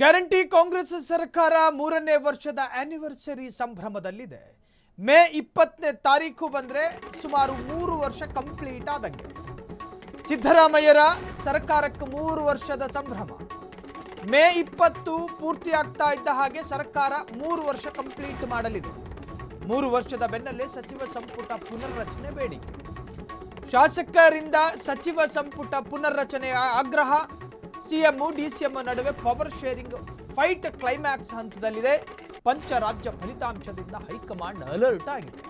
Guarantee Congress ಸರ್ಕಾರ 3ನೇ ವರ್ಷದ ಆನಿವರ್ಸರಿ ಸಂಭ್ರಮದಲ್ಲಿದೆ. ಮೇ 20ನೇ ತಾರೀಕು ಬಂದ್ರೆ ಸುಮಾರು 3 ವರ್ಷ ಕಂಪ್ಲೀಟ್ ಆದಂಗೆ. ಸಿದ್ದರಾಮಯ್ಯರ ಸರ್ಕಾರಕ್ಕೆ 3 ವರ್ಷದ ಸಂಭ್ರಮ. ಮೇ 20 ಪೂರ್ತಿ ಆಗ್ತಾ ಇದ್ದ ಹಾಗೆ ಸರ್ಕಾರ 3 ವರ್ಷ ಕಂಪ್ಲೀಟ್ ಮಾಡಲಿದೆ. 3 ವರ್ಷದ ಬೆನ್ನಲ್ಲೇ ಸಚಿವ ಸಂಪುಟ ಪುನರ್ರಚನೆ ಬೇಡಿಕೆ. ಶಾಸಕರಿಂದ ಸಚಿವ ಸಂಪುಟ ಪುನರ್ರಚನೆಯ ಆಗ್ರಹ. ಸಿಎಂ ಡಿಸಿಎಂ ನಡುವೆ ಪವರ್ ಶೇರಿಂಗ್ ಫೈಟ್ ಕ್ಲೈಮ್ಯಾಕ್ಸ್ ಹಂತದಲ್ಲಿದೆ. ಪಂಚರಾಜ್ಯ ಫಲಿತಾಂಶದಿಂದ ಹೈಕಮಾಂಡ್ ಅಲರ್ಟ್ ಆಗಿದೆ.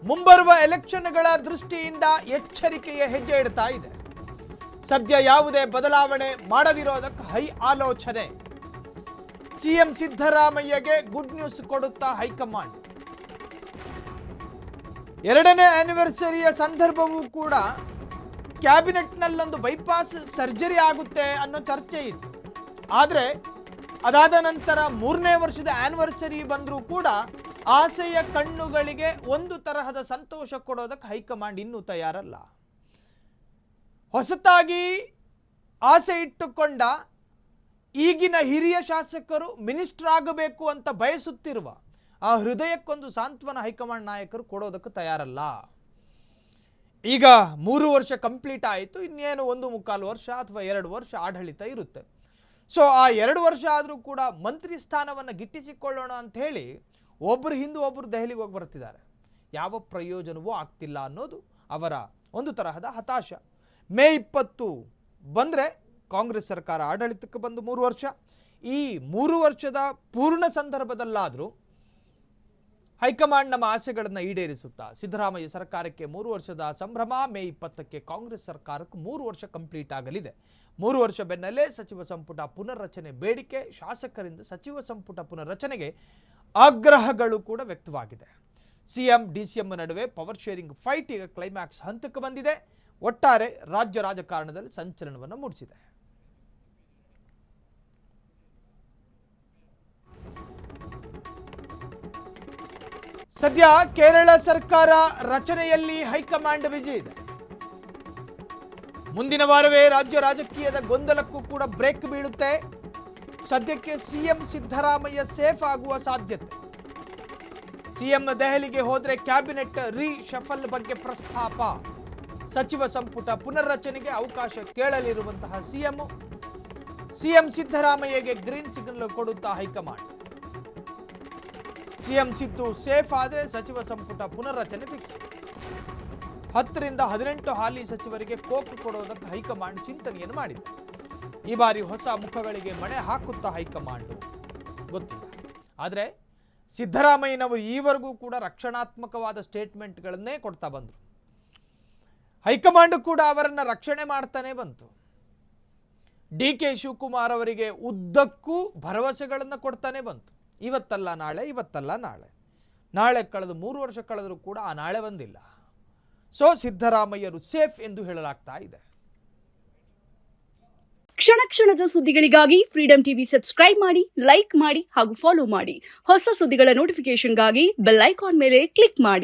ಮುಂಬರುವ ಎಲೆಕ್ಷನ್ಗಳ ದೃಷ್ಟಿಯಿಂದ ಎಚ್ಚರಿಕೆಯ ಹೆಜ್ಜೆ ಇಡ್ತಾ ಇದೆ. ಸದ್ಯ ಯಾವುದೇ ಬದಲಾವಣೆ ಮಾಡದಿರೋದಕ್ಕೆ ಹೈ ಆಲೋಚನೆ. ಸಿಎಂ ಸಿದ್ದರಾಮಯ್ಯಗೆ ಗುಡ್ ನ್ಯೂಸ್ ಕೊಡುತ್ತಾ ಹೈಕಮಾಂಡ್. 2ನೇ ಆನಿವರ್ಸರಿಯ ಸಂದರ್ಭವೂ ಕೂಡ ಕ್ಯಾಬಿನೆಟ್ನಲ್ಲೊಂದು ಬೈಪಾಸ್ ಸರ್ಜರಿ ಆಗುತ್ತೆ ಅನ್ನೋ ಚರ್ಚೆ ಇತ್ತು. ಆದರೆ ಅದಾದ ನಂತರ 3ನೇ ವರ್ಷದ ಆನಿವರ್ಸರಿ ಬಂದರೂ ಕೂಡ ಆಸೆಯ ಕಣ್ಣುಗಳಿಗೆ ಒಂದು ತರಹದ ಸಂತೋಷ ಕೊಡೋದಕ್ಕೆ ಹೈಕಮಾಂಡ್ ಇನ್ನೂ ತಯಾರಲ್ಲ. ಹೊಸತಾಗಿ ಆಸೆ ಇಟ್ಟುಕೊಂಡ ಈಗಿನ ಹಿರಿಯ ಶಾಸಕರು ಮಿನಿಸ್ಟರ್ ಆಗಬೇಕು ಅಂತ ಬಯಸುತ್ತಿರುವ ಆ ಹೃದಯಕ್ಕೊಂದು ಸಾಂತ್ವನ ಹೈಕಮಾಂಡ್ ನಾಯಕರು ಕೊಡೋದಕ್ಕೆ ತಯಾರಲ್ಲ. ಈಗ 3 ವರ್ಷ ಕಂಪ್ಲೀಟ್ ಆಯಿತು, ಇನ್ನೇನು 1.25 ವರ್ಷ ಅಥವಾ 2 ವರ್ಷ ಆಡಳಿತ ಇರುತ್ತೆ. ಸೊ ಆ 2 ವರ್ಷ ಆದರೂ ಕೂಡ ಮಂತ್ರಿ ಸ್ಥಾನವನ್ನು ಗಿಟ್ಟಿಸಿಕೊಳ್ಳೋಣ ಅಂತ ಹೇಳಿ ಒಬ್ಬರು ಹಿಂದೆ ಒಬ್ಬರು ದೆಹಲಿಗೆ ಹೋಗಿ ಬರ್ತಿದ್ದಾರೆ. ಯಾವ ಪ್ರಯೋಜನವೂ ಆಗ್ತಿಲ್ಲ ಅನ್ನೋದು ಅವರ ಒಂದು ತರಹದ ಹತಾಶ. ಮೇ 20 ಬಂದರೆ ಕಾಂಗ್ರೆಸ್ ಸರ್ಕಾರ ಆಡಳಿತಕ್ಕೆ ಬಂದು 3 ವರ್ಷ. ಈ 3 ವರ್ಷದ ಪೂರ್ಣ ಸಂದರ್ಭದಲ್ಲಾದರೂ ಹೈಕಮಾಂಡ್ ನಮ್ಮ ಆಸೆಗಳನ್ನು ಈಡೇರಿಸುತ್ತಾ ಸಿದ್ದರಾಮಯ್ಯ ಸರ್ಕಾರಕ್ಕೆ 3 ವರ್ಷದ ಸಂಭ್ರಮ. ಮೇ 20ಕ್ಕೆ ಕಾಂಗ್ರೆಸ್ ಸರ್ಕಾರಕ್ಕೆ 3 ವರ್ಷ ಕಂಪ್ಲೀಟ್ ಆಗಲಿದೆ. 3 ವರ್ಷ ಬೆನ್ನಲ್ಲೇ ಸಚಿವ ಸಂಪುಟ ಪುನರ್ರಚನೆ ಬೇಡಿಕೆ. ಶಾಸಕರಿಂದ ಸಚಿವ ಸಂಪುಟ ಪುನರ್ರಚನೆಗೆ ಆಗ್ರಹಗಳು ಕೂಡ ವ್ಯಕ್ತವಾಗಿದೆ. ಸಿಎಂ ಡಿಸಿಎಂ ನಡುವೆ ಪವರ್ ಶೇರಿಂಗ್ ಫೈಟ್ ಈಗ ಕ್ಲೈಮ್ಯಾಕ್ಸ್ ಹಂತಕ್ಕೆ ಬಂದಿದೆ. ಒಟ್ಟಾರೆ ರಾಜ್ಯ ರಾಜಕಾರಣದಲ್ಲಿ ಸಂಚಲನವನ್ನು ಮೂಡಿಸಿದೆ. ಸದ್ಯ ಕೇರಳ ಸರ್ಕಾರ ರಚನೆಯಲ್ಲಿ ಹೈಕಮಾಂಡ್ ಬಿಜಿ ಇದೆ. ಮುಂದಿನ ವಾರವೇ ರಾಜ್ಯ ರಾಜಕೀಯದ ಗೊಂದಲಕ್ಕೂ ಕೂಡ ಬ್ರೇಕ್ ಬೀಳುತ್ತೆ. ಸದ್ಯಕ್ಕೆ ಸಿಎಂ ಸಿದ್ದರಾಮಯ್ಯ ಸೇಫ್ ಆಗುವ ಸಾಧ್ಯತೆ. ಸಿಎಂ ದೆಹಲಿಗೆ ಹೋದ್ರೆ ಕ್ಯಾಬಿನೆಟ್ ರೀಶಫಲ್ ಬಗ್ಗೆ ಪ್ರಸ್ತಾಪ. ಸಚಿವ ಸಂಪುಟ ಪುನರ್ರಚನೆಗೆ ಅವಕಾಶ ಕೇಳಲಿರುವಂತಹ ಸಿಎಂ ಸಿದ್ದರಾಮಯ್ಯಗೆ ಗ್ರೀನ್ ಸಿಗ್ನಲ್ ಕೊಡುತ್ತಾ ಹೈಕಮಾಂಡ್. ಸಿಎಂ ಸಿದ್ದು ಸೇಫ್ ಆದರೆ ಸಚಿವ ಸಂಪುಟ ಪುನರ್ರಚನೆ ಫಿಕ್ಸ್. 10 ರಿಂದ 18 ಹಾಲಿ ಸಚಿವರಿಗೆ ಕೋಕು ಕೊಡೋದಕ್ಕೆ ಹೈಕಮಾಂಡ್ ಚಿಂತನೆಯನ್ನು ಮಾಡಿದೆ. ಈ ಬಾರಿ ಹೊಸ ಮುಖಗಳಿಗೆ ಮಣೆ ಹಾಕುತ್ತಾ ಹೈಕಮಾಂಡ್ ಗೊತ್ತಿಲ್ಲ. ಆದರೆ ಸಿದ್ದರಾಮಯ್ಯನವರು ಈವರೆಗೂ ಕೂಡ ರಕ್ಷಣಾತ್ಮಕವಾದ ಸ್ಟೇಟ್ಮೆಂಟ್ಗಳನ್ನೇ ಕೊಡ್ತಾ ಬಂದರು. ಹೈಕಮಾಂಡ್ ಕೂಡ ಅವರನ್ನು ರಕ್ಷಣೆ ಮಾಡ್ತಾನೆ ಬಂತು. ಡಿಕೆ ಶಿವಕುಮಾರ್ ಅವರಿಗೆ ಉದ್ದಕ್ಕೂ ಭರವಸೆಗಳನ್ನು ಕೊಡ್ತಾನೆ ಬಂತು. ಇವತ್ತಲ್ಲ ನಾಳೆ, ಇವತ್ತಲ್ಲ ನಾಳೆ, ನಾಳೆ ಕಳೆದು 3 ವರ್ಷ ಕಳೆದರೂ ಕೂಡ ಆ ನಾಳೆ ಬಂದಿಲ್ಲ. ಸೊ ಸಿದ್ದರಾಮಯ್ಯರು ಸೇಫ್ ಎಂದು ಹೇಳಲಾಗ್ತಾ ಇದೆ. ಕ್ಷಣ ಕ್ಷಣದ ಸುದ್ದಿಗಳಿಗಾಗಿ ಫ್ರೀಡಂ ಟಿವಿ ಸಬ್ಸ್ಕ್ರೈಬ್ ಮಾಡಿ, ಲೈಕ್ ಮಾಡಿ ಹಾಗೂ ಫಾಲೋ ಮಾಡಿ. ಹೊಸ ಸುದ್ದಿಗಳ ನೋಟಿಫಿಕೇಶನ್ಗಾಗಿ ಬೆಲ್ ಐಕಾನ್ ಮೇಲೆ ಕ್ಲಿಕ್ ಮಾಡಿ.